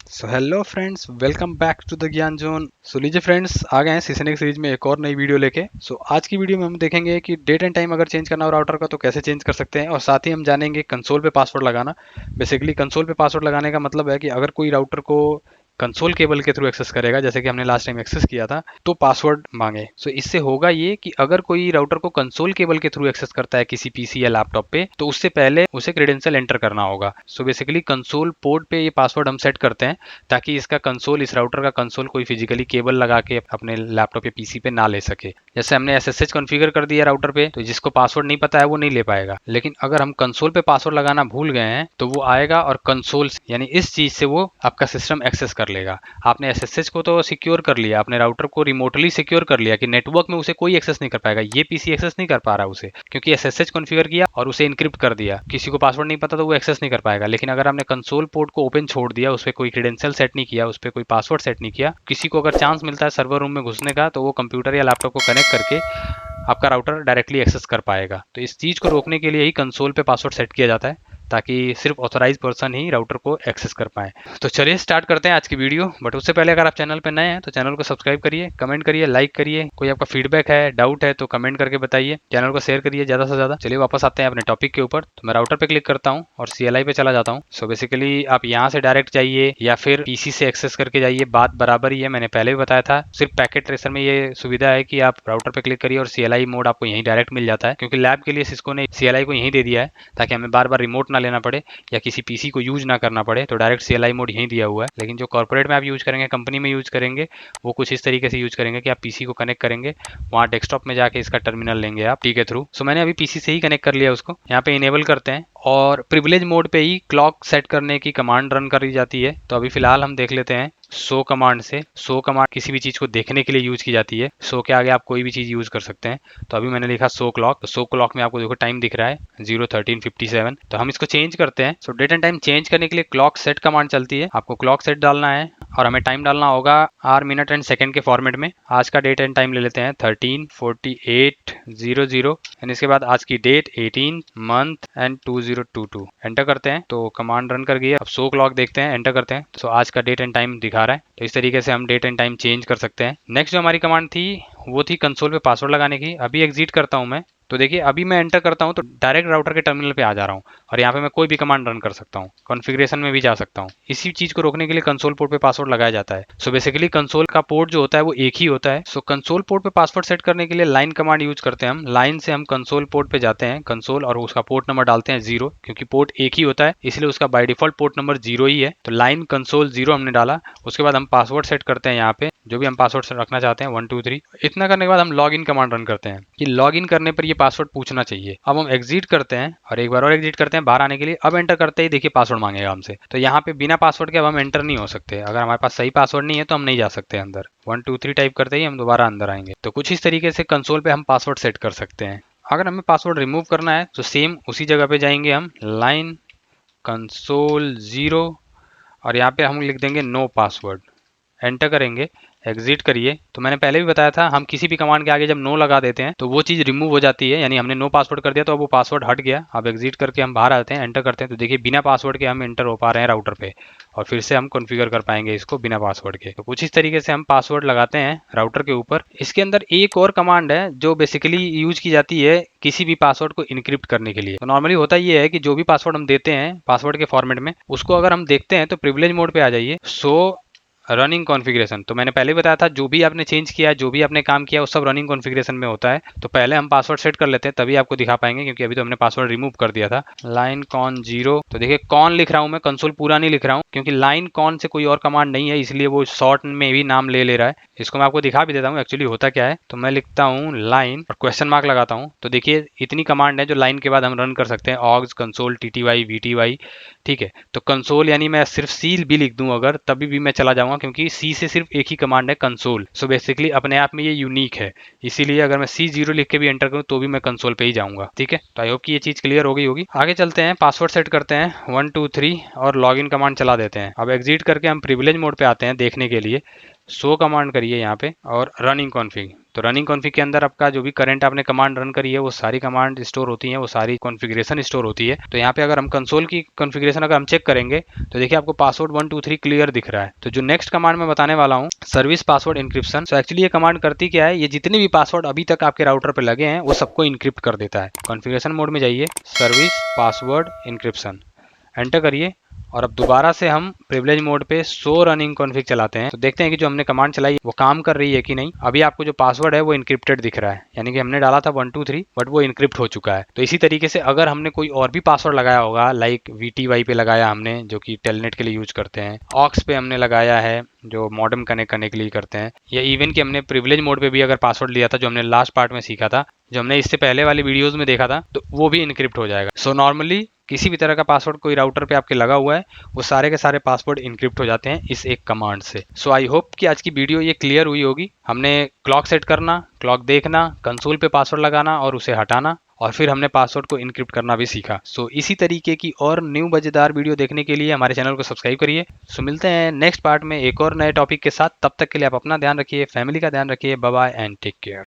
So hello friends, welcome back to the Gyan zone. So लीजिए friends, आ गए हैं सीजनिक series में एक और नई वीडियो लेके। आज की वीडियो में हम देखेंगे कि डेट एंड टाइम अगर चेंज करना हो राउटर का तो कैसे चेंज कर सकते हैं, और साथ ही हम जानेंगे कंसोल पे पासवर्ड लगाना। बेसिकली कंसोल पे पासवर्ड लगाने का मतलब है कि अगर कोई राउटर को कंसोल केबल के थ्रू एक्सेस करेगा, जैसे कि हमने लास्ट टाइम एक्सेस किया था, तो पासवर्ड मांगे। सो इससे होगा ये कि अगर कोई राउटर को कंसोल केबल के थ्रू एक्सेस करता है किसी पीसी या लैपटॉप पे, तो उससे पहले उसे क्रेडेंशियल एंटर करना होगा। सो बेसिकली कंसोल पोर्ट पे ये पासवर्ड हम सेट करते हैं ताकि इसका कंसोल, इस राउटर का कंसोल कोई फिजिकली केबल लगा के अपने लैपटॉप या पीसी पे ना ले सके। जैसे हमने एसएसएच कॉन्फ़िगर कर दिया राउटर पे, तो जिसको पासवर्ड नहीं पता है वो नहीं ले पाएगा। लेकिन अगर हम कंसोल पे पासवर्ड लगाना भूल गए हैं तो वो आएगा और कंसोल यानी इस चीज से वो आपका सिस्टम एक्सेस कर लेगा। आपने एसएसएच को तो सिक्योर कर लिया, अपने राउटर को रिमोटली सिक्योर कर लिया कि नेटवर्क में उसे कोई एक्सेस नहीं कर पाएगा। ये पीसी एक्सेस नहीं कर पा रहा उसे, क्योंकि एसएसएच कॉन्फ़िगर किया और उसे इनक्रिप्ट कर दिया। किसी को पासवर्ड नहीं पता तो वो एक्सेस नहीं कर पाएगा। लेकिन अगर आपने कंसोल पोर्ट को ओपन छोड़ दिया, उस पर कोई क्रेडेंशियल सेट नहीं किया, उस पर कोई पासवर्ड सेट नहीं किया, किसी को अगर चांस मिलता है सर्वर रूम में घुसने का, तो वो कंप्यूटर या लैपटॉप को कनेक्ट करके आपका राउटर डायरेक्टली एक्सेस कर पाएगा। तो इस चीज को रोकने के लिए ही कंसोल पे पासवर्ड सेट किया जाता है, ताकि सिर्फ ऑथराइज पर्सन ही राउटर को एक्सेस कर पाए। तो चलिए स्टार्ट करते हैं आज की वीडियो। बट उससे पहले अगर आप चैनल पे नए हैं तो चैनल को सब्सक्राइब करिए, कमेंट करिए, लाइक करिए। कोई आपका फीडबैक है, डाउट है तो कमेंट करके बताइए। चैनल को शेयर करिए ज़्यादा से ज़्यादा। चलिए वापस आते हैं अपने टॉपिक के ऊपर। तो मैं राउटर पे क्लिक करता हूँ और CLI पे चला जाता हूँ। सो बेसिकली आप यहाँ से डायरेक्ट जाइए या फिर पीसी से एक्सेस करके जाइए, बात बराबर ही है। मैंने पहले भी बताया था, सिर्फ पैकेट ट्रेसर में ये सुविधा है कि आप राउटर पे क्लिक करिए और CLI मोड आपको यहीं डायरेक्ट मिल जाता है, क्योंकि लैब के लिए सिस्को ने CLI को यहीं दे दिया है ताकि हमें बार बार रिमोट ना लेना पड़े या किसी पीसी को यूज ना करना पड़े। तो डायरेक्ट CLI मोड यहीं दिया हुआ है। लेकिन जो कॉर्पोरेट में आप यूज करेंगे, कंपनी में यूज करेंगे, वो कुछ इस तरीके से यूज करेंगे कि आप पीसी को कनेक्ट करेंगे, वहाँ डेस्कटॉप में जाके इसका टर्मिनल लेंगे आप टी के थ्रू। सो मैंने अभी पीसी से ही कनेक्ट कर लिया उसको। यहाँ पे इनेबल करते हैं और प्रिविलेज मोड पे ही क्लॉक सेट करने की कमांड रन करी जाती है। तो अभी फिलहाल हम देख लेते हैं सो कमांड से। सो कमांड किसी भी चीज को देखने के लिए यूज की जाती है। सो के आगे आप कोई भी चीज यूज कर सकते हैं। तो अभी मैंने लिखा सो क्लॉक। तो सो क्लॉक में आपको देखो टाइम दिख रहा है 0:13:57। तो हम इसको चेंज करते हैं। सो डेट एंड टाइम चेंज करने के लिए क्लॉक सेट कमांड चलती है। आपको क्लॉक सेट डालना है और हमें टाइम डालना होगा आर, मिनट एंड सेकंड के फॉर्मेट में। आज का डेट एंड टाइम ले लेते हैं 13:48:00 एंड इसके बाद आज की डेट 18 मंथ एंड 2022। एंटर करते हैं तो कमांड रन कर गई है। अब सो क्लॉक देखते हैं, एंटर करते हैं। तो आज का डेट एंड टाइम दिखा रहा है। तो इस तरीके से हम डेट एंड टाइम चेंज कर सकते हैं। नेक्स्ट जो हमारी कमांड थी वो थी कंसोल पे पासवर्ड लगाने की। अभी एग्जिट करता हूं मैं। तो देखिए अभी मैं एंटर करता हूं तो डायरेक्ट राउटर के टर्मिनल पे आ जा रहा हूं और यहाँ पे मैं कोई भी कमांड रन कर सकता हूँ, कॉन्फ़िगरेशन में भी जा सकता हूँ। इसी चीज को रोकने के लिए कंसोल पोर्ट पे पासवर्ड लगाया जाता है। सो बेसिकली कंसोल का पोर्ट जो होता है वो एक ही होता है। सो कंसोल पोर्ट पे पासवर्ड सेट करने के लिए लाइन कमांड यूज करते हैं हम। लाइन से हम कंसोल पोर्ट पे जाते हैं, कंसोल, और उसका पोर्ट नंबर डालते हैं 0, क्योंकि पोर्ट एक ही होता है इसलिए उसका बाय डिफॉल्ट पोर्ट नंबर 0 ही है। तो लाइन कंसोल 0 हमने डाला। उसके बाद हम पासवर्ड सेट करते हैं यहाँ पे, जो भी हम पासवर्ड रखना चाहते हैं 1 2 3। इतना करने के बाद हम लॉग इन कमांड रन करते हैं कि लॉग इन करने पर ये पासवर्ड पूछना चाहिए। अब हम एग्जिट करते हैं और एक बार और एग्जिट करते हैं बाहर आने के लिए। अब एंटर करते ही देखिए पासवर्ड मांगेगा हमसे। तो यहाँ पे बिना पासवर्ड के अब हम एंटर नहीं हो सकते। अगर हमारे पास सही पासवर्ड नहीं है तो हम नहीं जा सकते अंदर। 1 2 3 टाइप करते ही हम दोबारा अंदर आएंगे। तो कुछ इस तरीके से कंसोल पे हम पासवर्ड सेट कर सकते हैं। अगर हमें पासवर्ड रिमूव करना है तो सेम उसी जगह पे जाएंगे हम, लाइन कंसोल 0, और यहाँ पे हम लिख देंगे नो पासवर्ड। एंटर करेंगे, एग्जिट करिए। तो मैंने पहले भी बताया था, हम किसी भी कमांड के आगे जब नो लगा देते हैं तो वो चीज़ रिमूव हो जाती है, यानी हमने नो पासवर्ड कर दिया तो अब वो पासवर्ड हट गया। अब एग्जिट करके हम बाहर आते हैं, एंटर करते हैं, तो देखिए बिना पासवर्ड के हम एंटर हो पा रहे हैं राउटर पे, और फिर से हम कॉन्फ़िगर कर पाएंगे इसको बिना पासवर्ड के। तो कुछ इस तरीके से हम पासवर्ड लगाते हैं राउटर के ऊपर। इसके अंदर एक और कमांड है जो बेसिकली यूज की जाती है किसी भी पासवर्ड को इनक्रिप्ट करने के लिए। तो नॉर्मली होता ये है कि जो भी पासवर्ड हम देते हैं पासवर्ड के फॉर्मेट में, उसको अगर हम देखते हैं तो प्रिविलेज मोड पे आ जाइए, सो रनिंग कॉन्फ़िगरेशन। तो मैंने पहले भी बताया था, जो भी आपने चेंज किया है, जो भी आपने काम किया, वो सब रनिंग कॉन्फ़िगरेशन में होता है। तो पहले हम पासवर्ड सेट कर लेते हैं, तभी आपको दिखा पाएंगे, क्योंकि अभी तो हमने पासवर्ड रिमूव कर दिया था। Line con 0। तो देखिए कॉन लिख रहा हूँ मैं, कंसोल पूरा नहीं लिख रहा हूँ, क्योंकि लाइन कॉन से कोई और कमांड नहीं है, इसलिए वो शॉर्ट में भी नाम ले रहा है। इसको मैं आपको दिखा भी देता हूँ एक्चुअली होता क्या है। तो मैं लिखता हूँ लाइन और क्वेश्चन मार्क लगाता हूँ। तो देखिए इतनी कमांड है जो लाइन के बाद हम रन कर सकते हैं, ऑग्स, कंसोल, TTY, VTY। ठीक है, तो कंसोल यानी मैं सिर्फ सी भी लिख दूं अगर, तभी भी मैं चला जाऊंगा, क्योंकि सी से सिर्फ एक ही कमांड है, कंसोल। सो बेसिकली अपने आप में ये यूनिक है, इसीलिए अगर मैं C0 लिख के भी एंटर करूं तो भी मैं कंसोल पे ही जाऊंगा। ठीक है, तो आई होप कि ये चीज क्लियर हो गई होगी। आगे चलते हैं, पासवर्ड सेट करते हैं 1 2 3 और लॉग इन कमांड चला देते हैं। अब एग्जिट करके हम प्रिविलेज मोड पे आते हैं देखने के लिए। शो कमांड करिए यहाँ पे और रनिंग कॉन्फ़िग। तो रनिंग कॉन्फ़िग के अंदर आपका जो भी करंट आपने कमांड रन करी है वो सारी कमांड स्टोर होती हैं, वो सारी कॉन्फ़िगरेशन स्टोर होती है। तो यहाँ पे अगर हम कंसोल की कॉन्फ़िगरेशन अगर हम चेक करेंगे तो देखिए आपको पासवर्ड 1 2 3 क्लियर दिख रहा है। तो जो नेक्स्ट कमांड मैं बताने वाला हूँ, service password encryption. So actually ये कमांड करती क्या है, ये जितने भी पासवर्ड अभी तक आपके राउटर पे लगे हैं वो सबको इंक्रिप्ट कर देता है। कॉन्फ़िगरेशन मोड में जाइए, सर्विस पासवर्ड इंक्रिप्शन, एंटर करिए और अब दोबारा से हम प्रिविलेज मोड पे शो रनिंग कॉन्फ़िग चलाते हैं। तो देखते हैं कि जो हमने कमांड चलाई वो काम कर रही है कि नहीं। अभी आपको जो पासवर्ड है वो इनक्रिप्टेड दिख रहा है, यानी कि हमने डाला था 1 2 3 बट वो इनक्रिप्ट हो चुका है। तो इसी तरीके से अगर हमने कोई और भी पासवर्ड लगाया होगा, लाइक VTY पे लगाया हमने जो कि टेलनेट के लिए यूज करते हैं, ऑक्स पे हमने लगाया है जो मॉडेम कनेक्ट करने के लिए करते हैं, या इवन कि हमने प्रिविलेज मोड पे भी अगर पासवर्ड लिया था जो हमने लास्ट पार्ट में सीखा था, जो हमने इससे पहले वाली वीडियोस में देखा था, तो वो भी इनक्रिप्ट हो जाएगा। सो नॉर्मली किसी भी तरह का पासवर्ड कोई राउटर पे आपके लगा हुआ है वो सारे के सारे पासवर्ड इनक्रिप्ट हो जाते हैं इस एक कमांड से। सो आई होप कि आज की वीडियो ये क्लियर हुई होगी। हमने क्लॉक सेट करना, क्लॉक देखना, कंसोल पे पासवर्ड लगाना और उसे हटाना, और फिर हमने पासवर्ड को इनक्रिप्ट करना भी सीखा। सो इसी तरीके की और न्यू मजेदार वीडियो देखने के लिए हमारे चैनल को सब्सक्राइब करिए। सो मिलते हैं नेक्स्ट पार्ट में एक और नए टॉपिक के साथ। तब तक के लिए आप अपना ध्यान रखिए, फैमिली का ध्यान रखिए। Bye bye and take care.